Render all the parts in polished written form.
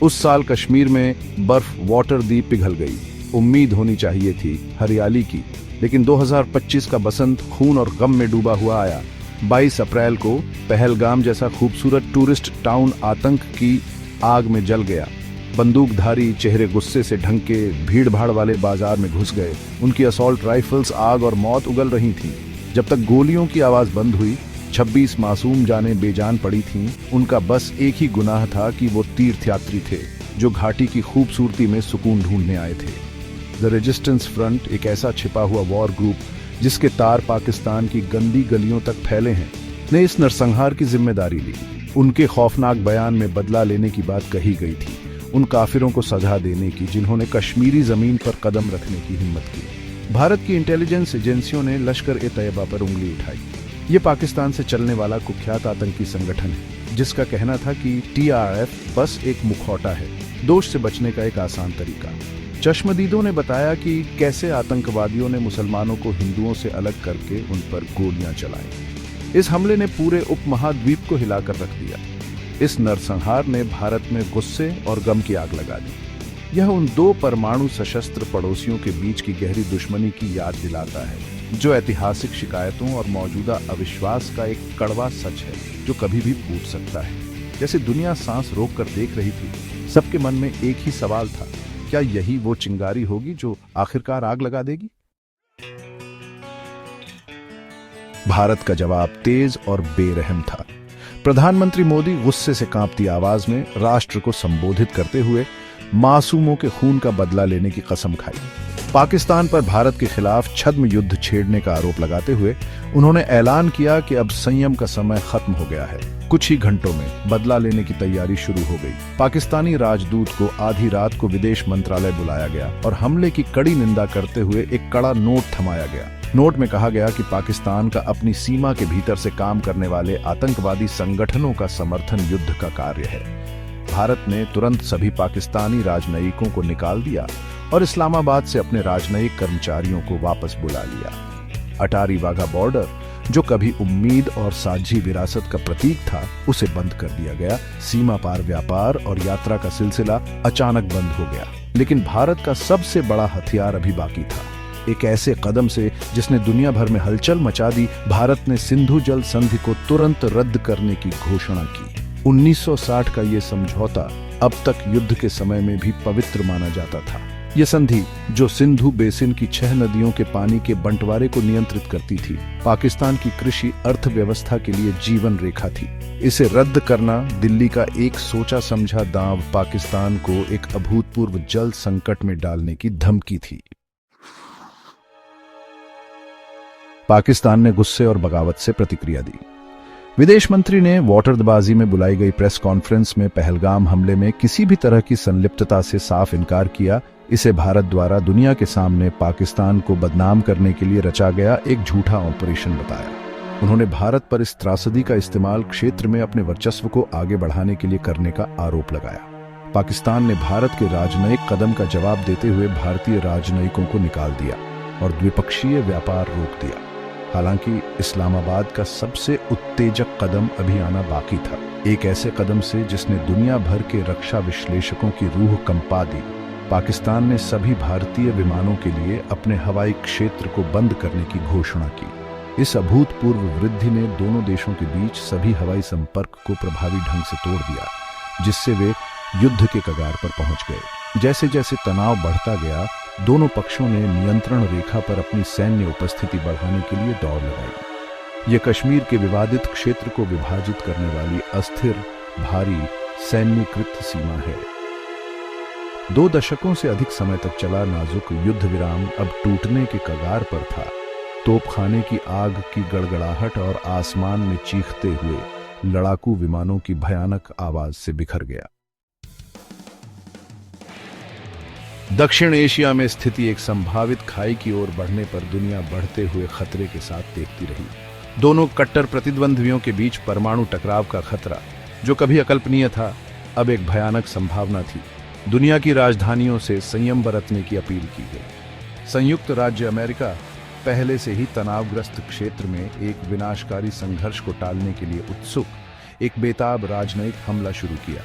उस साल कश्मीर में बर्फ वाटर दी पिघल गई। उम्मीद होनी चाहिए थी हरियाली की, लेकिन 2025 का बसंत खून और गम में डूबा हुआ आया। 22 अप्रैल को पहलगाम जैसा खूबसूरत टूरिस्ट टाउन आतंक की आग में जल गया। बंदूकधारी चेहरे गुस्से से ढंके भीड़ भाड़ वाले बाजार में घुस गए। उनकी असॉल्ट राइफल्स आग और मौत उगल रही थीं। जब तक गोलियों की आवाज बंद हुई, 26 मासूम जानें बेजान पड़ी थीं। उनका बस एक ही गुनाह था कि वो तीर्थयात्री थे जो घाटी की खूबसूरती में सुकून ढूंढने आए थे। द रेजिस्टेंस फ्रंट, एक ऐसा छिपा हुआ वॉर ग्रुप जिसके तार पाकिस्तान की गंदी गलियों तक फैले हैं, ने इस नरसंहार की जिम्मेदारी ली। उनके खौफनाक बयान में बदला लेने की बात कही गई थी, उन काफिरों को सजा देने की जिन्होंने कश्मीरी जमीन पर कदम रखने की हिम्मत की। भारत की इंटेलिजेंस एजेंसियों ने लश्कर-ए-तैयबा पर उंगली उठाई। ये पाकिस्तान से चलने वाला कुख्यात आतंकी संगठन है जिसका कहना था कि TRF बस एक मुखौटा है, दोष से बचने का एक आसान तरीका। चश्मदीदों ने बताया कि कैसे आतंकवादियों ने मुसलमानों को हिंदुओं से अलग करके उन पर गोलियां चलाई। इस हमले ने पूरे उपमहाद्वीप को हिलाकर रख दिया। इस नरसंहार ने भारत में गुस्से और गम की आग लगा दी। यह उन दो परमाणु सशस्त्र पड़ोसियों के बीच की गहरी दुश्मनी की याद दिलाता है, जो ऐतिहासिक शिकायतों और मौजूदा अविश्वास का एक कड़वा सच है जो कभी भी फूट सकता है। जैसे दुनिया सांस रोक कर देख रही थी, सबके मन में एक ही सवाल था, क्या यही वो चिंगारी होगी जो आखिरकार आग लगा देगी? भारत का जवाब तेज और बेरहम था। प्रधानमंत्री मोदी गुस्से से कांपती आवाज में राष्ट्र को संबोधित करते हुए मासूमों के खून का बदला लेने की कसम खाई। पाकिस्तान पर भारत के खिलाफ छद्म युद्ध छेड़ने का आरोप लगाते हुए उन्होंने ऐलान किया कि अब संयम का समय खत्म हो गया है। कुछ ही घंटों में बदला लेने की तैयारी शुरू हो गई। पाकिस्तानी राजदूत को आधी रात को विदेश मंत्रालय बुलाया गया और हमले की कड़ी निंदा करते हुए एक कड़ा नोट थमाया गया। नोट में कहा गया कि पाकिस्तान का अपनी सीमा के भीतर से काम करने वाले आतंकवादी संगठनों का समर्थन युद्ध का कार्य है। भारत ने तुरंत सभी पाकिस्तानी राजनयिकों को निकाल दिया और इस्लामाबाद से अपने राजनयिक कर्मचारियों को वापस बुला लिया। अटारी वाघा बॉर्डर, जो कभी उम्मीद और साझी विरासत का प्रतीक था, उसे बंद कर दिया गया। सीमा पार व्यापार और यात्रा का सिलसिला अचानक बंद हो गया। लेकिन भारत का सबसे बड़ा हथियार अभी बाकी था, एक ऐसे कदम से जिसने दुनिया भर में हलचल मचा दी। भारत ने सिंधु जल संधि को तुरंत रद्द करने की घोषणा की। 1960 का ये समझौता अब तक युद्ध के समय में भी पवित्र माना जाता था। यह संधि, जो सिंधु बेसिन की 6 नदियों के पानी के बंटवारे को नियंत्रित करती थी, पाकिस्तान की कृषि अर्थव्यवस्था के लिए जीवन रेखा थी। इसे रद्द करना दिल्ली का एक सोचा समझा दांव पाकिस्तान को एक अभूतपूर्व जल संकट में डालने की धमकी थी। पाकिस्तान ने गुस्से और बगावत से प्रतिक्रिया दी। विदेश मंत्री ने वाटरदबाजी में बुलाई गई प्रेस कॉन्फ्रेंस में पहलगाम हमले में किसी भी तरह की संलिप्तता से साफ इनकार किया। इसे भारत द्वारा दुनिया के सामने पाकिस्तान को बदनाम करने के लिए रचा गया एक झूठा ऑपरेशन बताया। उन्होंने भारत पर इस त्रासदी का इस्तेमाल क्षेत्र में अपने वर्चस्व को आगे बढ़ाने के लिए करने का आरोप लगाया। पाकिस्तान ने भारत के राजनयिक कदम का जवाब देते हुए भारतीय राजनयिकों को निकाल दिया और द्विपक्षीय व्यापार रोक दिया। हालांकि इस्लामाबाद का सबसे उत्तेजक कदम अभी आना बाकी था, एक ऐसे कदम से जिसने दुनिया भर के रक्षा विश्लेषकों की रूह कंपा दी। पाकिस्तान ने सभी भारतीय विमानों के लिए अपने हवाई क्षेत्र को बंद करने की घोषणा की। इस अभूतपूर्व वृद्धि ने दोनों देशों के बीच सभी हवाई संपर्क को प्रभावी ढंग से तोड़ दिया, जिससे वे युद्ध के कगार पर पहुंच गए। जैसे जैसे तनाव बढ़ता गया, दोनों पक्षों ने नियंत्रण रेखा पर अपनी सैन्य उपस्थिति बढ़ाने के लिए दौड़ लगाई। यह कश्मीर के विवादित क्षेत्र को विभाजित करने वाली अस्थिर, भारी सैन्यकृत सीमा है। 2 दशकों से अधिक समय तक चला नाजुक युद्ध विराम अब टूटने के कगार पर था। तोपखाने की आग की गड़गड़ाहट और आसमान में चीखते हुए लड़ाकू विमानों की भयानक आवाज से बिखर गया। दक्षिण एशिया में स्थिति एक संभावित खाई की ओर बढ़ने पर दुनिया बढ़ते हुए खतरे के साथ देखती रही। दोनों कट्टर प्रतिद्वंद्वियों के बीच परमाणु टकराव का खतरा, जो कभी अकल्पनीय था, अब एक भयानक संभावना थी। दुनिया की राजधानियों से संयम बरतने की अपील की गई। संयुक्त राज्य अमेरिका पहले से ही तनावग्रस्त क्षेत्र में एक विनाशकारी संघर्ष को टालने के लिए उत्सुक एक बेताब राजनयिक हमला शुरू किया।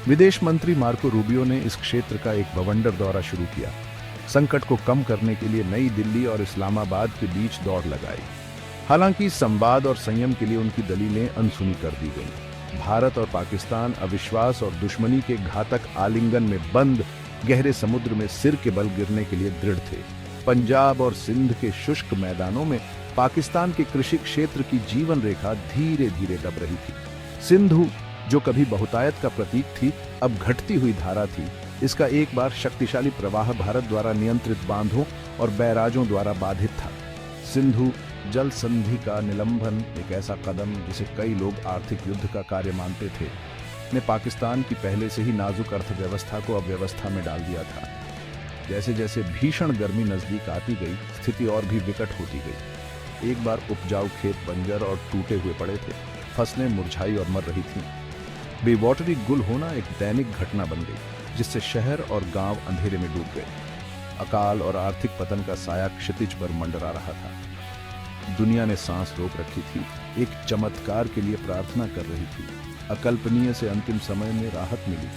विदेश मंत्री मार्को रूबियो ने इस क्षेत्र का एक बवंडर दौरा शुरू किया। संकट को कम करने के लिए नई दिल्ली और इस्लामाबाद के बीच दौड़ लगाई। हालांकि संवाद और संयम के लिए उनकी दलीलें अनसुनी कर दी गईं। भारत और पाकिस्तान अविश्वास और दुश्मनी के घातक आलिंगन में बंद गहरे समुद्र में सिर के बल गिरने के लिए दृढ़ थे। पंजाब और सिंध के शुष्क मैदानों में पाकिस्तान के कृषि क्षेत्र की जीवन रेखा धीरे धीरे दब रही थी। सिंधु, जो कभी बहुतायत का प्रतीक थी, अब घटती हुई धारा थी। इसका एक बार शक्तिशाली प्रवाह भारत द्वारा नियंत्रित बांधों और बैराजों द्वारा बाधित था। सिंधु जल संधि का निलंबन, एक ऐसा कदम जिसे कई लोग आर्थिक युद्ध का कार्य मानते थे, ने पाकिस्तान की पहले से ही नाजुक अर्थव्यवस्था को अव्यवस्था में डाल दिया था। जैसे जैसे भीषण गर्मी नजदीक आती गई, स्थिति और भी विकट होती गई। एक बार उपजाऊ खेत बंजर और टूटे हुए पड़े थे, फसलें मुरझाई और मर रही थीं। बेवाटरी गुल होना एक दैनिक घटना बन गई, जिससे शहर और गांव अंधेरे में डूब गए। अकाल और आर्थिक पतन का साया क्षितिज पर मंडरा रहा था। दुनिया ने सांस रोक रखी थी, एक चमत्कार के लिए प्रार्थना कर रही थी। अकल्पनीय से अंतिम समय में राहत मिली,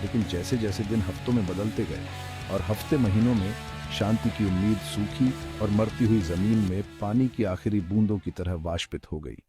लेकिन जैसे जैसे दिन हफ्तों में बदलते गए और हफ्ते महीनों में शांति की उम्मीद सूखी और मरती हुई जमीन में पानी की आखिरी बूंदों की तरह वाष्पित हो गई।